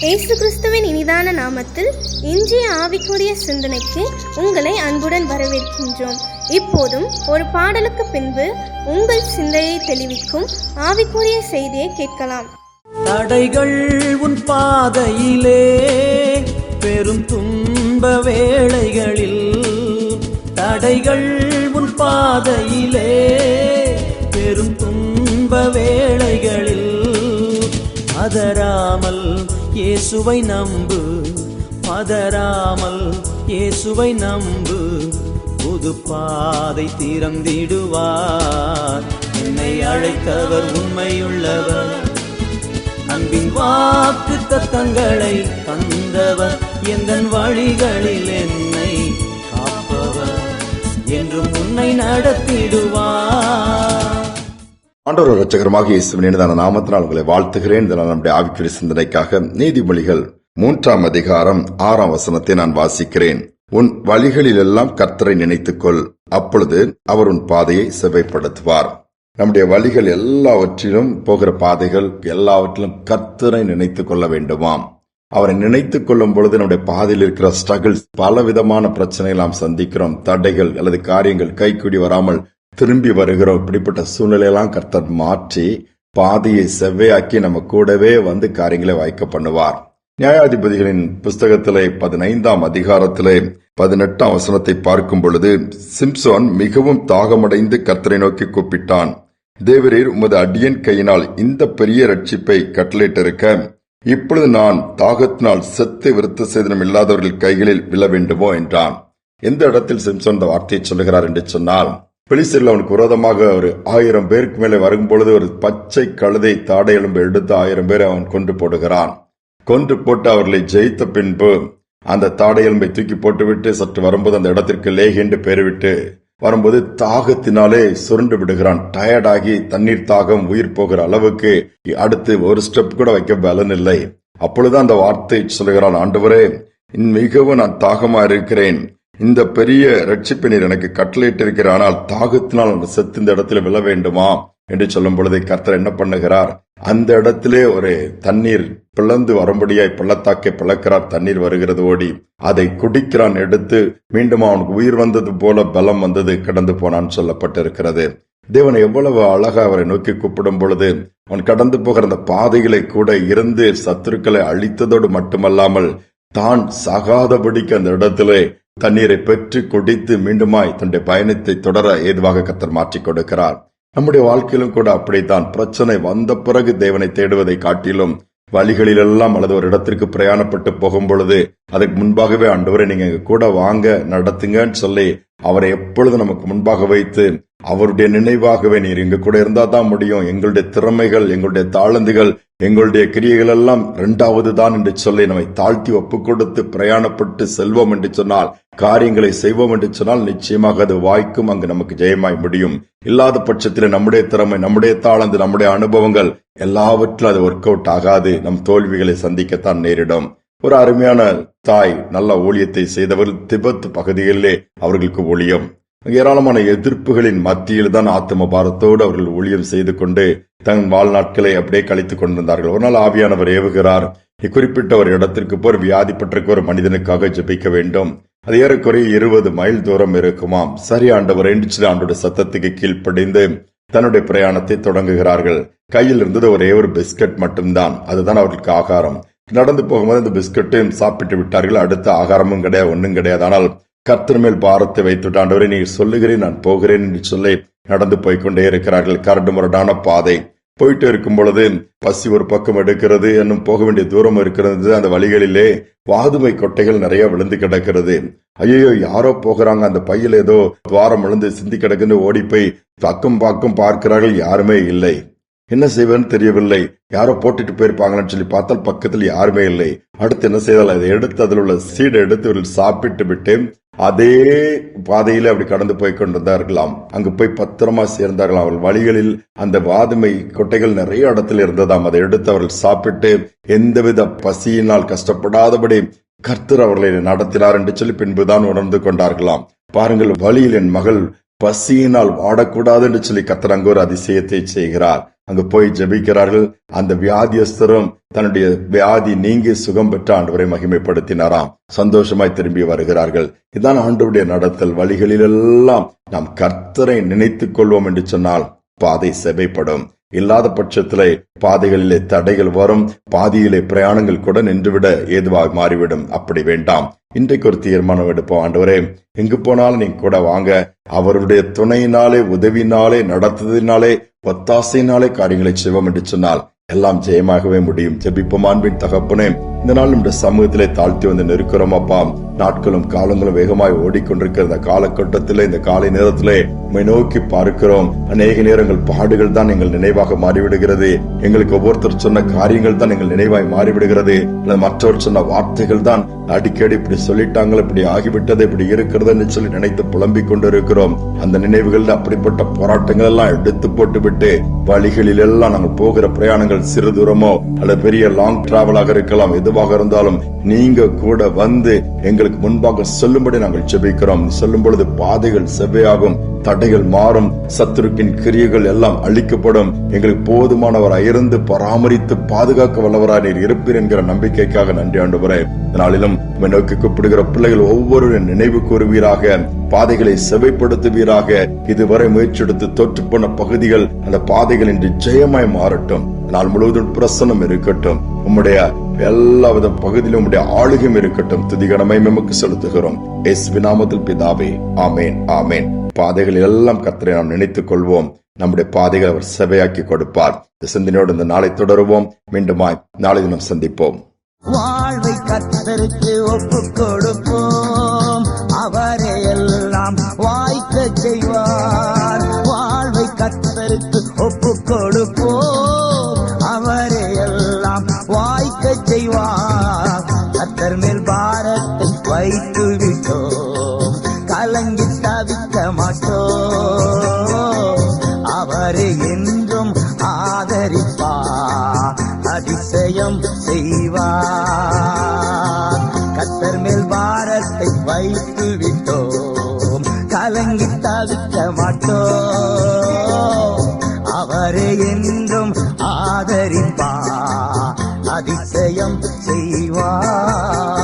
இயேசு கிறிஸ்துவின் இனிதான நாமத்தில் இன்றைய ஆவிக்குரிய சிந்தனைக்கு உங்களை அன்புடன் வரவேற்கின்றோம். இப்போதும் ஒரு பாடலுக்கு பின்பு உங்கள் சிந்தையை தெளிவிக்கும் ஆவிக்குரிய செய்தியை கேட்கலாம். தடைகள் உன் பாதையிலே, பெரும் துன்ப வேளைகளில் தடைகள் உன் பாதையிலே, பெரும் துன்ப வேளைகளில் பதறாமல் இயேசுவை நம்பு, பதறாமல் இயேசுவை நம்பு. புது பாதை திறந்திடுவார். என்னை அழைத்தவர் உண்மையுள்ளவர், அன்பின் வாக்கு தத்தங்களை தந்தவர், எந்தன் வழிகளில் என்னை காப்பவர், என்றும் உன்னை நடத்திடுவார். ஆண்டவர் இரட்சகருமாக இயேசுவின் இனிதான நாமத்தினால் உங்களை வாழ்த்துகிறேன். இதனால் நம்முடைய ஆவிக்குரிய சிந்தனைக்காக நீதிமொழிகள் 3 அதிகாரம் 6 நான் வாசிக்கிறேன். உன் வழிகளிலெல்லாம் கர்த்தரை நினைத்துக்கொள், அப்பொழுது அவர் உன் பாதையை செவ்வைப்படுத்துவார். நம்முடைய வழிகள் எல்லாவற்றிலும், போகிற பாதைகள் எல்லாவற்றிலும் கர்த்தரை நினைத்துக் கொள்ள வேண்டுமாம். அவரை நினைத்துக் கொள்ளும் பொழுது நம்முடைய பாதையில் இருக்கிற ஸ்ட்ரகிள்ஸ், பல விதமான பிரச்சனைகள் நாம் சந்திக்கிறோம். தடைகள் அல்லது காரியங்கள் கைக்கூடி வராமல் திரும்பி வருகிறோம். இப்படிப்பட்ட சூழ்நிலையெல்லாம் கர்த்தர் மாற்றி பாதையை செவ்வையாக்கி நம்ம கூடவே வந்து காரியங்களை வாய்க்க பண்ணுவார். நியாயாதிபதிகளின் புஸ்தகத்திலே 15 அதிகாரத்திலே 18 பார்க்கும் பொழுது, சிம்சோன் மிகவும் தாகமடைந்து கர்த்தரை நோக்கி கூப்பிட்டான். தேவரீர் உமது அடியன் கையினால் இந்த பெரிய ரட்சிப்பை கட்டளையிட்டிருக்க, இப்பொழுது நான் தாகத்தினால் செத்து விருத்த சேதனம் இல்லாதவர்கள் கைகளில் விழ வேண்டுமோ என்றான். எந்த இடத்தில் சிம்சோன் இந்த வார்த்தையை சொல்லுகிறார் என்று சொன்னால், பெலிஸ்தர்கள் அவனுக்கு விரோதமாக ஒரு 1000 பேருக்கு மேலே வரும்பொழுது ஒரு பச்சை கழுதை தாடை எலும்பு எடுத்து 1000 பேரை அவன் கொன்று போடுகிறான். கொன்று போட்டு அவர்களை ஜெயித்த பின்பு அந்த தாடை எலும்பை தூக்கி போட்டுவிட்டு சற்று வரும்போது அந்த இடத்திற்கு லேகி என்று பெயர்விட்டு வரும்போது தாகத்தினாலே சுருண்டு விடுகிறான். டயர்டாகி தண்ணீர் தாகம் உயிர் போகிற அளவுக்கு அடுத்து ஒரு ஸ்டெப் கூட வைக்க பலன் இல்லை. அப்பொழுது அந்த வார்த்தை சொல்லுகிறான், ஆண்டவரே, மிகவும் நான் தாகமா இருக்கிறேன், இந்த பெரிய ரட்சிப்பை நீர் எனக்கு கட்டளையிட்டிருக்கிற, ஆனால் தாகத்தினால் செத்து இந்த இடத்துல விழ வேண்டுமா என்று சொல்லும் பொழுது கர்த்தர் என்ன பண்ணுகிறார், அந்த இடத்திலே ஒரு தண்ணீர் பிளந்து வரும்படியாய் பள்ளத்தாக்கை பிளக்கிறார். தண்ணீர் வருகிறது, ஓடி அதை குடிக்கிறான். எடுத்து மீண்டும் அவனுக்கு உயிர் வந்தது போல பலம் வந்தது, கடந்து போனான் சொல்லப்பட்டிருக்கிறது. தேவன் எவ்வளவு அழகா அவரை நோக்கி கூப்பிடும் பொழுது அவன் கடந்து போகிற அந்த பாதைகளை கூட இருந்து சத்துருக்களை அழித்ததோடு மட்டுமல்லாமல் தான் சாகாதபடிக்கு அந்த இடத்திலே தண்ணீரை பெற்று குடித்து மீண்டுமாய் தன்னுடைய பயணத்தை தொடர ஏதுவாக கர்த்தர் மாற்றிக் கொடுக்கிறார். நம்முடைய வாழ்க்கையிலும் கூட அப்படித்தான். பிரச்சனை வந்த பிறகு தேவனை தேடுவதை காட்டிலும் வழிகளிலெல்லாம் அல்லது ஒரு இடத்திற்கு பிரயாணப்பட்டு போகும் பொழுது அதுக்கு முன்பாகவே, ஆண்டவரை நீங்க எங்க கூட வாங்க, நடத்துங்கன்னு சொல்லி அவரை எப்பொழுது நமக்கு முன்பாக வைத்து அவருடைய நினைவாகவே நீர் எங்க கூட இருந்தா தான் முடியும், எங்களுடைய திறமைகள், எங்களுடைய தாளந்துகள், எங்களுடைய கிரியைகள் எல்லாம் 2வது தான் என்று சொல்லி நம்மை தாழ்த்தி ஒப்பு கொடுத்து பிரயாணப்பட்டு செல்வோம் என்று சொன்னால், காரியங்களை செய்வோம் என்று சொன்னால் நிச்சயமாக அது வாய்க்கும், அங்கு நமக்கு ஜெயமாய் முடியும். இல்லாத பட்சத்தில் நம்முடைய திறமை, நம்முடைய தாளந்து, நம்முடைய அனுபவங்கள் எல்லாவற்றிலும் அது ஒர்க் அவுட் ஆகாது. நம் தோல்விகளை சந்திக்கத்தான் நேரிடும். ஒரு அருமையான தாய், நல்ல ஊழியத்தை செய்தவர்கள் திபெத் பகுதிகளிலே அவர்களுக்கு ஊழியம். ஏராளமான எதிர்ப்புகளின் மத்தியில் தான் ஆத்ம பாரத்தோடு அவர்கள் ஊழியம் செய்து கொண்டு தன் வாழ்நாட்களை அப்படியே கழித்துக் கொண்டிருந்தார்கள். ஒரு நாள் ஆவியானவர் ஏவுகிறார், குறிப்பிட்ட ஒரு இடத்திற்கு போர் வியாதிப்பட்டிருக்க ஒரு மனிதனுக்காக ஜெபிக்க வேண்டும். அது ஏறக்குறைய 20 மைல் தூரம் இருக்குமாம். சரி ஆண்டவர் என்று ஆண்டோட சத்தத்துக்கு கீழ்ப்படிந்து தன்னுடைய பிரயாணத்தை தொடங்குகிறார்கள். கையில் இருந்தது ஒரே ஒரு பிஸ்கட் மட்டும்தான், அதுதான் அவர்களுக்கு ஆகாரம். நடந்து போகும்போது அந்த பிஸ்கட்டையும் சாப்பிட்டு விட்டார்கள். அடுத்த ஆகாரமும் கிடையாது, ஒன்னும் கிடையாது. ஆனால் கர்த்தர் மேல் பாரத்தை வைத்துட்டு, ஆண்டவரே நீர் சொல்லுகிறேன், நான் போகிறேன் என்று சொல்லி நடந்து போய்கொண்டே இருக்கிறார்கள். கரடு முரடான பாதை. போயிட்டு இருக்கும் பொழுது பசி ஒரு பக்கம் எடுக்கிறது, இன்னும் போக வேண்டிய தூரம் இருக்கிறது. அந்த வழிகளிலே வாதுமை கொட்டைகள் நிறைய விழுந்து கிடக்கிறது. ஐயோ, யாரோ போகிறாங்க, அந்த பையில் ஏதோ துவாரம் விழுந்து சிந்தி கிடக்குன்னு ஓடி போய் பக்கம் பக்கம் பார்க்கிறார்கள், யாருமே இல்லை. என்ன செய்வேன்னு தெரியவில்லை. யாரோ போட்டுட்டு போயிருப்பாங்கன்னு சொல்லி பார்த்தால் பக்கத்தில் யாருமே இல்லை. அடுத்து என்ன செய்தால், அதை எடுத்து அதில் உள்ள சீடை எடுத்து சாப்பிட்டு விட்டு அதே பாதையில அப்படி கடந்து போய் கொண்டிருந்தார்களாம். அங்கு போய் பத்திரமா சேர்ந்தார்களாம். அவர்கள் வழிகளில் அந்த வாதுமை கொட்டைகள் நிறைய இடத்துல இருந்ததாம். அதை எடுத்து அவர்கள் சாப்பிட்டு எந்தவித பசியினால் கஷ்டப்படாதபடி கர்த்தர் அவர்களை நடத்தினார் என்று சொல்லி பின்புதான் உணர்ந்து கொண்டார்களாம். பாருங்கள், வழியில் என் மகள் பசியினால் வாடக்கூடாது என்று சொல்லி கர்த்தர் அங்கு ஒரு அதிசயத்தை செய்கிறார். அங்கு போய் ஜெபிக்கிறார்கள். அந்த வியாதியஸ்தரும் தன்னுடைய வியாதி நீங்கி சுகம் பெற்ற ஆண்டவரை மகிமைப்படுத்தினாராம். சந்தோஷமாய் திரும்பி வருகிறார்கள். இதான் ஆண்டவருடைய நடத்தல். வழிகளிலெல்லாம் நாம் கர்த்தரை நினைத்துக் கொள்வோம் என்று சொன்னால் பாதை செவைப்படும். இல்லாத பட்சத்திலே பாதைகளிலே தடைகள் வரும். பாதியிலே பிரயாணங்கள் கூட நின்றுவிட ஏதுவாக மாறிவிடும். அப்படி வேண்டாம். இன்றைக்கு ஒரு தீர்மானம் எடுப்போம். ஆண்டவரே, எங்கு போனாலும் நீங்க கூட வாங்க. அவருடைய துணையினாலே, உதவினாலே, நடத்துவதனாலே, ஒத்தாசையினாலே காரியங்களை செய்வோம் என்று சொன்னால் எல்லாம் ஜெயமாகவே முடியும். ஜெபிப்போம். அன்பின் தகப்பனே, இந்த நாள் நம்முடைய சமூகத்திலே தாழ்த்தி வந்து நிற்கிறோம் அப்பா. நாட்களும் காலங்களும் வேகமாய் ஓடிக்கொண்டிருக்கிற இந்த காலகட்டத்திலே, இந்த காலை நேரத்திலே உம்மை நோக்கி பார்க்கிறோம். அநேக நேரங்கள் பாடுகள் தான் எங்கள் நினைவாக மாறிவிடுகிறது. எங்களுக்கு ஒவ்வொருத்தர் சொன்ன காரியங்கள் தான் எங்கள் நினைவாய் மாறிவிடுகிறது. மற்றவர் சொன்ன வார்த்தைகள் தான் அடிக்கடி இப்படி சொல்லிட்டாங்க, இப்படி ஆகிவிட்டது, இப்படி இருக்கிறது சொல்லி நினைத்து புலம்பிக் கொண்டிருக்கிறோம். அந்த நினைவுகள் அப்படிப்பட்ட போராட்டங்கள் எல்லாம் எடுத்து போட்டு விட்டு வழிகளில் எல்லாம் நாங்கள் போகிற பிரயாணங்கள் சிறு தூரமோ அல்லது பெரிய லாங் டிராவலாக இருக்கலாம், எதுவாக இருந்தாலும் நீங்க கூட வந்து எங்களுக்கு முன்பாக சொல்லும்படி நாங்கள் ஜெபிக்கிறோம். சொல்லும் பொழுது பாதைகள் செவ்வையாகும், தடைகள் மாறும், சத்துருக்கின் கிரியைகள் எல்லாம் அழிக்கப்படும். எங்களுக்கு போதுமானவராய் இருந்து பராமரித்து பாதுகாக்க வல்லவராய் நீர் இருப்பீர் என்கிற நம்பிக்கைக்காக நன்றி ஆண்டவரே. இதனாலும் நோக்கி கூப்பிடுகிற பிள்ளைகள் ஒவ்வொருவரும் நினைவு கூறுவீராக, பாதைகளை செவைப்படுத்துவீராக. இதுவரை முயற்சி எடுத்து தோற்று போன பகுதிகள், அந்த பாதைகள் இன்று ஜெயமாய் மாறட்டும். நாள் முழுவதும் பிரசன்னம் இருக்கட்டும். உம்முடைய எல்லாவித பகுதியிலும் உம்முடைய ஆளுகையும் இருக்கட்டும். துதிகரமை நமக்கு செலுத்துகிறோம். இயேசுவின் நாமத்தில் பிதாவே, ஆமேன், ஆமேன். பாதைகள் எல்லாம் கர்த்தரை நாம் நினைத்துக் கொள்வோம். நம்முடைய பாதைகளை அவர் செவையாக்கி கொடுப்பார். இந்த சிந்தனையோடு இந்த நாளை தொடருவோம். மீண்டுமாய் நாளை தினம் சந்திப்போம். வாழ்வை கர்த்தருக்கு ஒப்புக் கொடுப்போம், அவரே எல்லாம் வாய்க்க செய்வார். வாழ்வை கர்த்தருக்கு ஒப்புக் கொடுப்போம், அவரே எல்லாம் வாய்க்க செய்வார். கர்த்தர் மேல் பாரத்தை வைத்து விட்டோம், கலங்கி தவிக்க மாட்டோம். அவரே என்றும் ஆதரிப்பார், அதிசயம் செய்வார். கர்த்தர் மேல் பாரத்தை வைத்து விட்டோம், கலங்கி தவிக்க மாட்டோம். அவரே என்றும் ஆதரிப்பார், அதிசயம் செய்வார்.